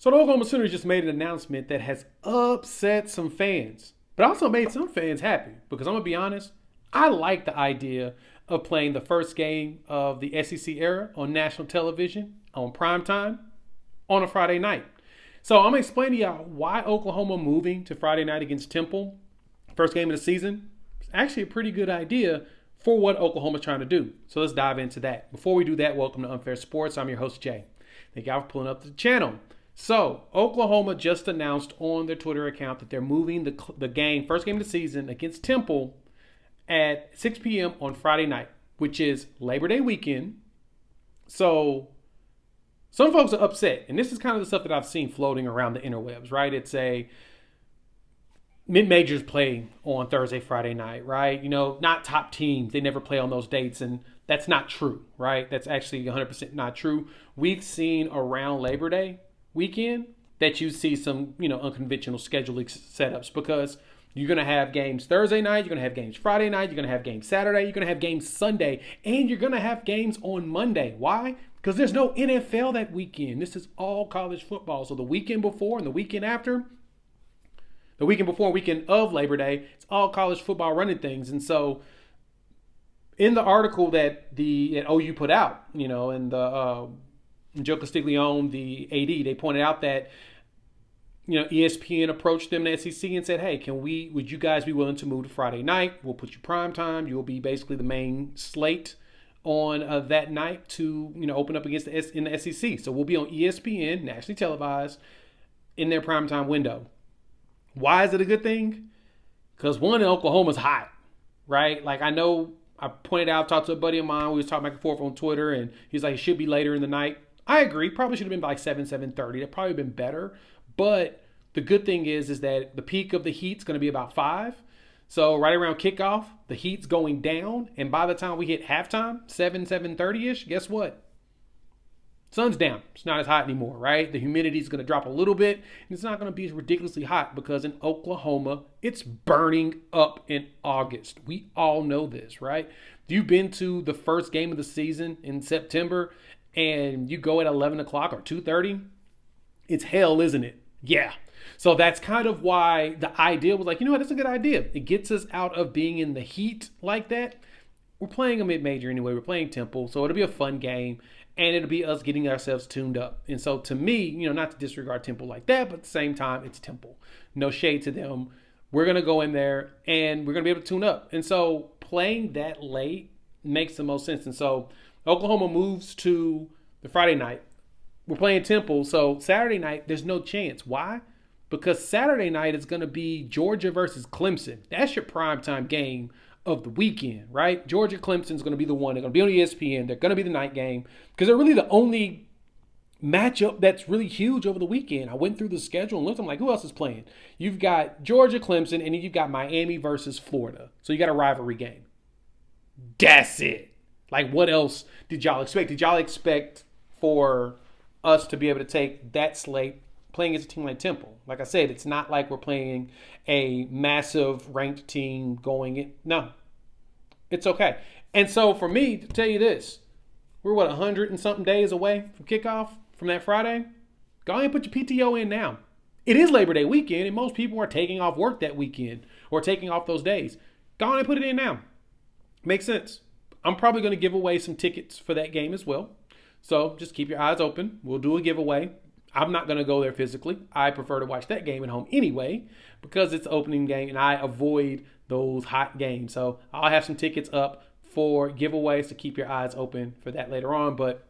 So the Oklahoma Sooners just made an announcement that has upset some fans, but also made some fans happy because I'm going to be honest, I like the idea of playing the first game of the SEC era on national television on prime time on a Friday night. So I'm going to explain to y'all why Oklahoma moving to Friday night against Temple, first game of the season, is actually a pretty good idea for what Oklahoma's trying to do. So let's dive into that. Before we do that, welcome to Unfair Sports. I'm your host, Jay. Thank y'all for pulling up the channel. So, Oklahoma just announced on their Twitter account that they're moving the game, first game of the season against Temple at 6 p.m. on Friday night, which is Labor Day weekend. So, some folks are upset, and this is kind of the stuff that I've seen floating around the interwebs, right? It's a mid-majors play on Thursday, Friday night, right? You know, not top teams. They never play on those dates, and that's not true, right? That's actually 100% not true. We've seen around Labor Day weekend that you see some, unconventional scheduling setups because you're going to have games Thursday night, you're going to have games Friday night, you're going to have games Saturday, you're going to have games Sunday, and you're going to have games on Monday. Why? Because there's no NFL that weekend. This is all college football. So the weekend before and the weekend after, the weekend before and weekend of Labor Day, it's all college football running things. And so in the article that OU put out, in the Joe Castiglione, the AD, they pointed out that, ESPN approached them in the SEC and said, hey, would you guys be willing to move to Friday night? We'll put you prime time. You'll be basically the main slate on that night to, open up against in the SEC. So we'll be on ESPN, nationally televised, in their prime time window. Why is it a good thing? Because one, in Oklahoma's hot, right? Like I know I pointed out, talked to a buddy of mine. We was talking back and forth on Twitter, and he's like, it should be later in the night. I agree. Probably should have been by like 7:30. That probably been better. But the good thing is that the peak of the heat's going to be about 5. So right around kickoff, the heat's going down. And by the time we hit halftime, 7:30-ish, guess what? Sun's down. It's not as hot anymore, right? The humidity's going to drop a little bit. And it's not going to be as ridiculously hot because in Oklahoma, it's burning up in August. We all know this, right? If you've been to the first game of the season in September and you go at 11 o'clock or 2:30, it's hell, isn't it? Yeah. So that's kind of why the idea was like, you know what, that's a good idea. It gets us out of being in the heat like that. We're playing a mid-major anyway. We're playing Temple, so it'll be a fun game, and it'll be us getting ourselves tuned up. And so to me, not to disregard Temple like that, but at the same time, it's Temple. No shade to them. We're going to go in there, and we're going to be able to tune up. And so playing that late makes the most sense. And so Oklahoma moves to the Friday night. We're playing Temple, so Saturday night, there's no chance. Why? Because Saturday night is going to be Georgia versus Clemson. That's your primetime game of the weekend, right? Georgia Clemson is going to be the one. They're going to be on ESPN. They're going to be the night game because they're really the only matchup that's really huge over the weekend. I went through the schedule and looked. I'm like, who else is playing? You've got Georgia Clemson, and then you've got Miami versus Florida. So you got a rivalry game. That's it. Like, what else did y'all expect? Did y'all expect for us to be able to take that slate playing as a team like Temple? Like I said, it's not like we're playing a massive ranked team going in. No, it's okay. And so for me, to tell you this, we're 100 and something days away from kickoff from that Friday. Go ahead and put your PTO in now. It is Labor Day weekend, and most people are taking off work that weekend or taking off those days. Go ahead and put it in now. Makes sense. I'm probably going to give away some tickets for that game as well. So just keep your eyes open. We'll do a giveaway. I'm not going to go there physically. I prefer to watch that game at home anyway because it's the opening game and I avoid those hot games. So I'll have some tickets up for giveaways to keep your eyes open for that later on. But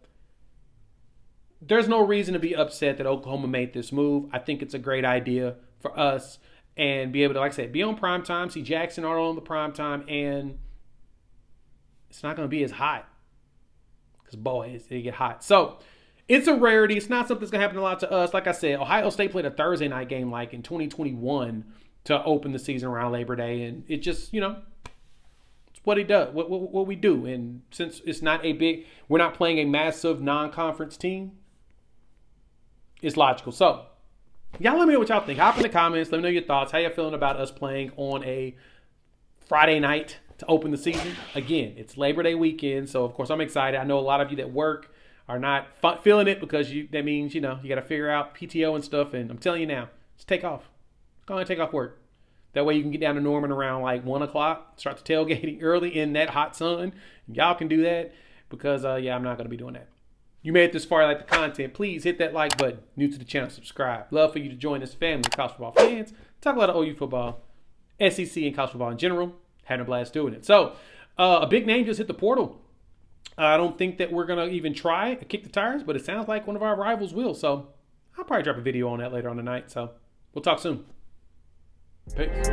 there's no reason to be upset that Oklahoma made this move. I think it's a great idea for us and be able to, like I said, be on primetime, see Jackson Arnold on the primetime, and it's not going to be as hot. Because, boy, they get hot. So, it's a rarity. It's not something that's going to happen a lot to us. Like I said, Ohio State played a Thursday night game like in 2021 to open the season around Labor Day. And it just, it's what he does, what we do. And since it's not we're not playing a massive non-conference team, it's logical. So, y'all let me know what y'all think. Hop in the comments. Let me know your thoughts. How you feeling about us playing on a Friday night to open the season? Again, it's Labor Day weekend. So, of course, I'm excited. I know a lot of you that work are not feeling it because that means, you got to figure out PTO and stuff. And I'm telling you now, just take off. Go ahead and take off work. That way you can get down to Norman around like 1 o'clock, start the tailgating early in that hot sun. Y'all can do that because, I'm not going to be doing that. You made it this far, like the content, please hit that like button. New to the channel, subscribe. Love for you to join this family of college football fans. Talk a lot of OU football, SEC, and college football in general. Having a blast doing it. So, a big name just hit the portal. I don't think that we're going to even try to kick the tires, but it sounds like one of our rivals will. So, I'll probably drop a video on that later on tonight. So, we'll talk soon. Peace.